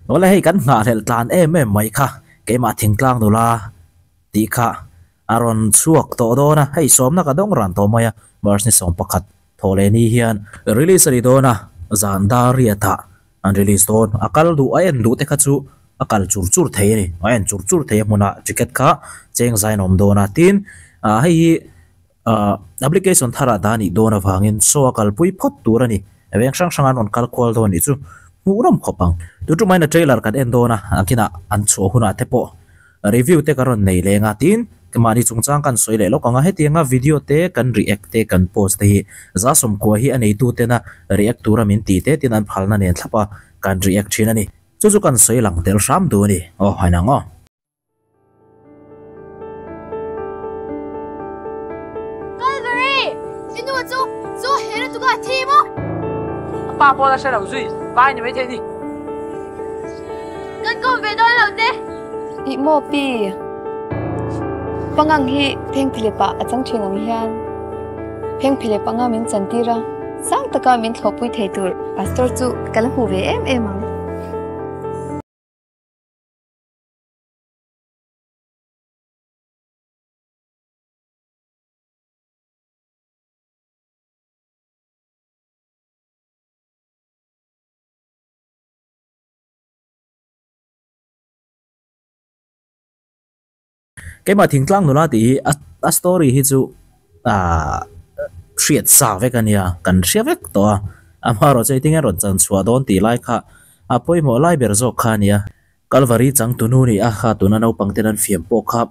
wala hei kan nga hel tlan mai kha keima thingtlang dula ti kha aron chuak to do na hei somna ka dong ran to maya mars ni som pakhat thole ni hian release ri do na zanda riata an release don akal du ayen du te kha chu akal chur chur thei ni ayen chur chur thei muna ticket kha cheng zain om do na tin hei application thara dani do na wangin so akal pui phot turani eveng sang sangan on kal kwal do ni chu muram khopang tu mai na trailer kan endo na akina an chu huna te po review te karon nei lenga tin kemani chungchang kan soile lo kanga hetinga video te kan react te kan post te hi za som ko hi anei tu te na react tura min ti te tin an phalna nen thlapa kan react thina ni chu kan soilang tel ram du ni o haina ngo Calvary inu chu hele tu ga thi mo ba po la sa lo zui ba ni mai the ni kan kom ve don lo te i mo pi pangang hi pheng philipa achang thinam hian pheng philipa nga min chantira sang taka min thopui theitur pastor chu kala hu ve em ang cái mà thỉnh thoảng nó thì story hi chu triệt sa ve kan ya kan ria vek to amaro chei tinga ron chan chua don ti lai kha apoi mo lai ber zo kha nia Calvary chang tunu ni a kha tuna no pangten an fiam po kha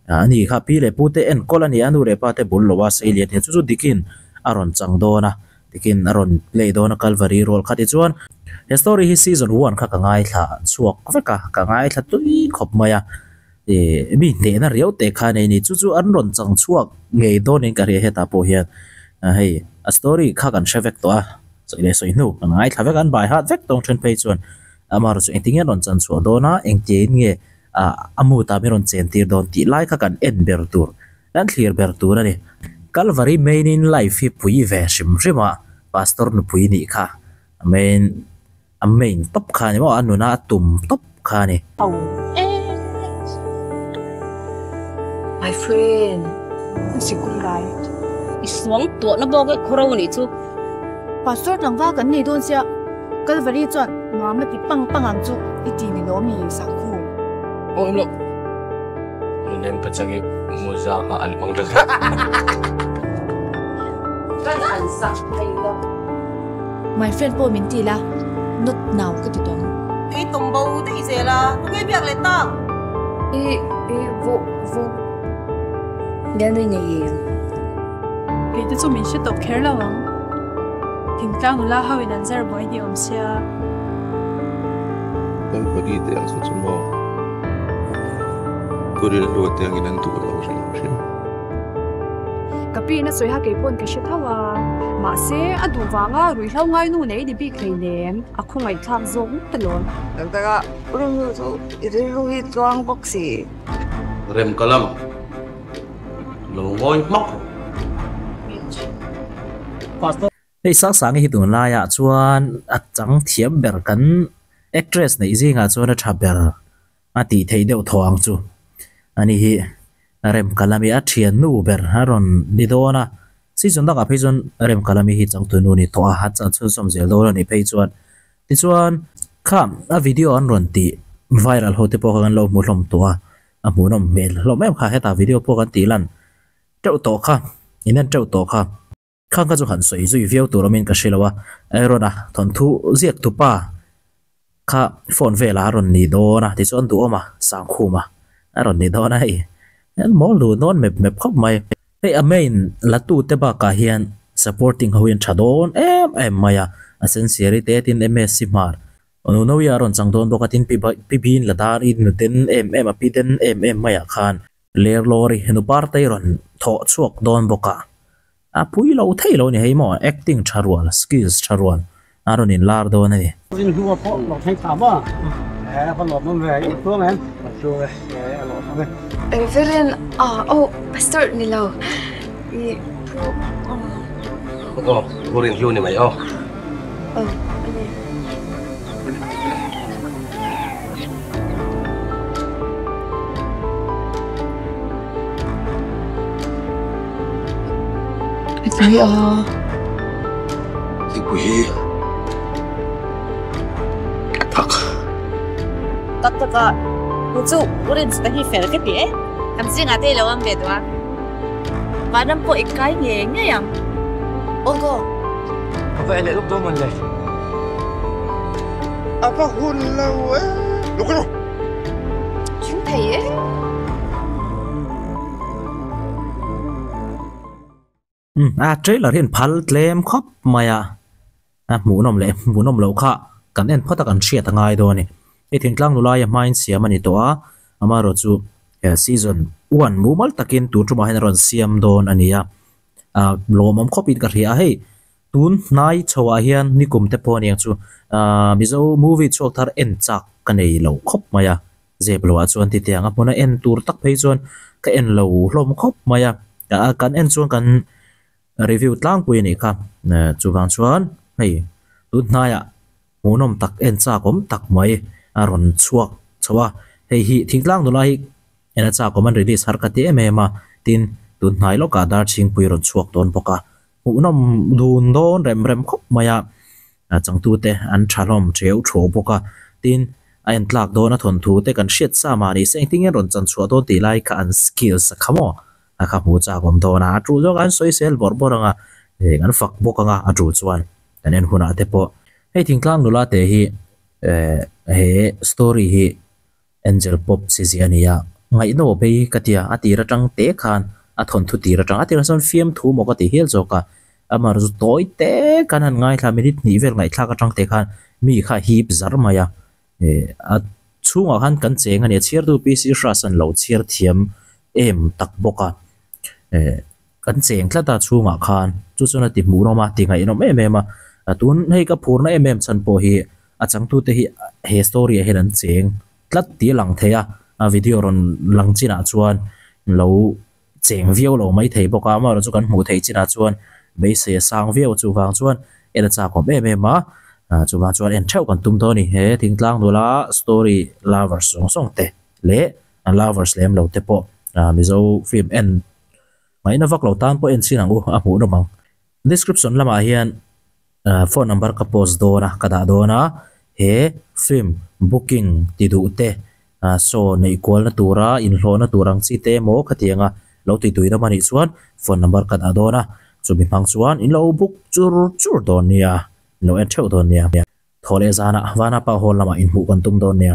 ani kha pi le pute en kolani anu re pa te bul lowa sei le the chu dikin aron chang do na dikin aron play do na Calvary role kha ti chuan story hi season 1 kha ka ngai thla chuak veka ka ngai thla tui khop maya mi ne na riau te kha nei ni chu an ron chang chuak ngei do ning ka ria heta po hian hei a story kha kan shevek to a soile soinu kan ngai thla vek an bai hat vek tong chen page chuan amar chu engting ron chan chu do na engte nge amu ta mi ron chen tir don ti lai kha kan en ber tur an clear ber tur ani Calvary main in life hi pui ve shim rima pastor nu pui ni kha main top kha ni mo anuna tum top kha ni my friend sikul lai iswang to na bo ga khoro ni chu pastor langwa kan nei don sia Calvary chon mama ti pang ang chu iti ni lo mi sa khu oh em lo nên phải chẳng mua ra mà ăn bằng được kan an sa ai lo my friend po min ti la not now ka ti don ý tùng bầu thì sẽ là tôi nghe việc lại ta e vo gan ni nei cái thứ chúng mình sẽ tập khéo là vâng thỉnh thoảng là hơi nản giờ bởi vì ông sẽ con có đi tới ăn số mò cô đi luôn tới ăn ăn tủ đâu rồi cái pi nó soi ha cái bốn cái sẽ thao à mà sẽ ăn đủ vàng à rồi lâu ngay nu này đi bị cái ném à không phải tham giống tất luôn đừng ta uống rồi itu lui tuang boxi rem kalam lồng ngôi móc hei sak sang hi tun la ya chuan a chang thiam ber kan actress nei zinga chuan a tha ber a ti thei deuh thawang chu ani hi rem kalami a thian nu ber haron nidona season danga pheichon rem kalami hi chang tu nu ni to a hat chan chu som zel do ni pheichuan ti chuan kham a video an ron ti viral hote po kan lo mu hlom to a mu nom mel lo mem kha heta video po kan ti lan teu to kha inan teu to kha khang ka chu han soi zui viau tur min ka shilawa erona thon thu ziak tu pa kha phone vela ron ni do na ti chon du oma sang khuma aron ni do na hi en mol du non mep khop mai hey amain la tu te ba ka hian supporting hoin thadon em maya a sincerity tin ms simar onu no ya ron changdon bokatin pi bin la dar in ten a pi ten maya khan ler lori henu par tai ron tho chuak don boka a pui lo thei lo ni hei mo acting charwal skills charwal aron in lar do na ni in hua po lo thai ta ba con lọt nó về xuống em xuống về lọt nó về Reverend oh pastor ni lo oh cô điền hiu này mày oh Ui à. Thì quỷ. Thật. Tất cả cô chú urin sẽ hi phải cái gì? Em xin ngài đây lâu em về đó. Và năm cô ít cái gì nhỉ em? Ôi cô. Vậy lại lúc đó mình lại. Apa hun lâu ấy. Lúc đó. Chú thầy ấy. Trailer hin phal tlem khop maya mu nom lo kha kan en phata kan shia tangai do ni e thingtlang nula ya main siam ani to a amaro chu season 1 mu mal takin tu tuma hen ron siam don ania lo mom khop in ka ria hei tun nai chowa hian nikum te pon yang chu mizo movie chok thar en chak kanei lo khop maya zeblo a chuan ti tianga pona en tur tak phei chuan ka en lo hlom khop maya kan en chuan kan review tlang pui ni kha chu wang chuan hei tun naya munom tak en cha kom tak mai aron chuak chawa hei hi thingtlang nula hi ena cha kom an release har ka te mema tin tun nai lo ka dar ching pui ron chuak ton poka munom dun don rem khop maya changtu te an thalom treu tho poka tin an tlak don a thon thu te kan shet sa ma ni seng ting ron chan chua don ti lai ka an skills khamo akha mu cha gom do na tru jok an social borboranga an fak bokanga atru chuan kanen huna te po hei thingtlang nula te hi he story hi angel pop siziania ngai no be katia atira tang te khan a thon thu tira tang atira son film thu mo ka ti hel joka amar zu toy te kanan ngai thla minute ni vel ngai thla ka tang te khan mi kha hip zarmaya a chunga han kan cheng ani chiar du pc rasan lo chiar thiam em tak boka kan cheng thlata chunga khan chu chuna ti mu no ma ti ngai no me ma tun hei ka phurna em chan po hi a changtu te hi he story he ran cheng tlat ti lang theya a video ron lang china chuan lo cheng view lo mai thei boka ma ro chu kan mu thei china chuan be se sang view chu wang chuan ena cha ko me ma chu wang chuan en theu kan tum to ni he thingtlang dula story lovers song te le lovers lem lo te po mizo film en mai na vak lo tan po en sinang a mu no mang description lama hian phone number ka post do na kada do na he film booking ti du te so nei kol na tura in hlo na turang chi te mo khatianga lo ti tuina mani chuan phone number kada do na chu mi phang chuan in lo book chur don nia no en theu don nia thole zana wana pa hol lama in hu kan tum don nia